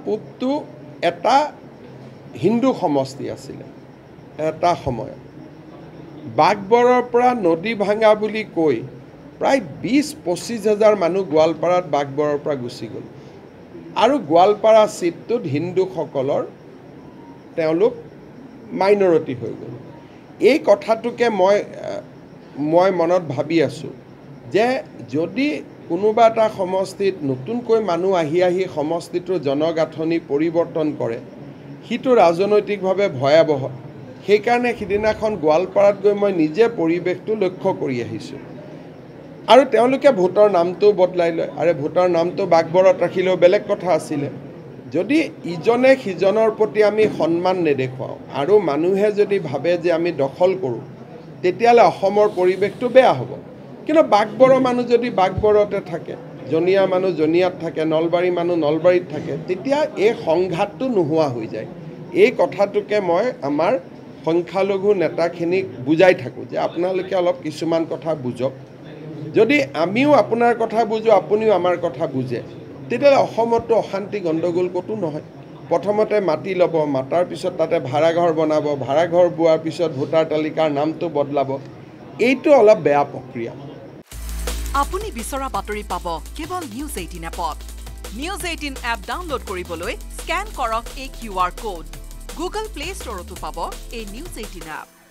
পূবটো এটা হিন্দু সমষ্টি আছিলে এটা সময়ত বাঘবৰৰ পৰা নদী ভাঙা বুলি কৈ প্ৰায় 20-25 হাজাৰ মানুহ গোৱালপাৰাত বাঘবৰৰ পৰা গুচি গ'ল আৰু গোৱালপাৰা চিটটোত হিন্দুসকলৰ তেওঁলোক মাইনৰিটি হৈ গ'ল এই কথাটোকে মই মনত ভাবি আছোঁ যে যদি কোনোবা এটা সমষ্টিত নতুনকৈ মানুহ আহি সমষ্টিটোৰ জনগাঁথনি পৰিৱৰ্তন কৰে সিটো ৰাজনৈতিকভাৱে ভয়াৱহ সেইকাৰণে সিদিনাখন গোৱালপাৰাত গৈ মই নিজে পৰিৱেশটো লক্ষ্য কৰি আহিছোঁ আৰু তেওঁলোকে ভোটৰ নামটো বদলাই লয় আৰু ভোটৰ নামটো বাঘবৰত ৰাখিলেও বেলেগ কথা আছিলে যদি ইজনে সিজনৰ প্ৰতি আমি সন্মান নেদেখুৱাওঁ আৰু মানুহে যদি ভাবে যে আমি দখল কৰোঁ তেতিয়াহ'লে অসমৰ পৰিৱেশটো বেয়া হ'ব কিন্তু বাঘবৰৰ মানুহ যদি বাঘবৰতে থাকে জনীয়া মানুহ জনীয়াত থাকে নলবাৰী মানুহ নলবাৰীত থাকে তেতিয়া এই সংঘাতটো নোহোৱা হৈ যায় এই কথাটোকে মই আমাৰ সংখ্যালঘু নেতাখিনিক বুজাই থাকোঁ যে আপোনালোকে অলপ কিছুমান কথা বুজক যদি আমিও আপোনাৰ কথা বুজো আপুনিও আমাৰ কথা বুজে তেতিয়াহ'লে অসমতো অশান্তি গণ্ডগোল ক'তো নহয় প্ৰথমতে মাটি ল'ব মাটাৰ পিছত তাতে ভাড়াঘৰ বনাব ভাড়াঘৰ বোৱাৰ পিছত ভোটাৰ তালিকাৰ নামটো বদলাব এইটো অলপ বেয়া প্ৰক্ৰিয়া আপুনি বিচৰা বাতৰি পাব কেৱল নিউজ 18 এপত নিউজ 18 এপ ডাউনলোড কৰিবলৈ স্ক্যান কৰক এই QR কোড গুগল প্লে ষ্টৰতো পাব এই নিউজ 18 এপ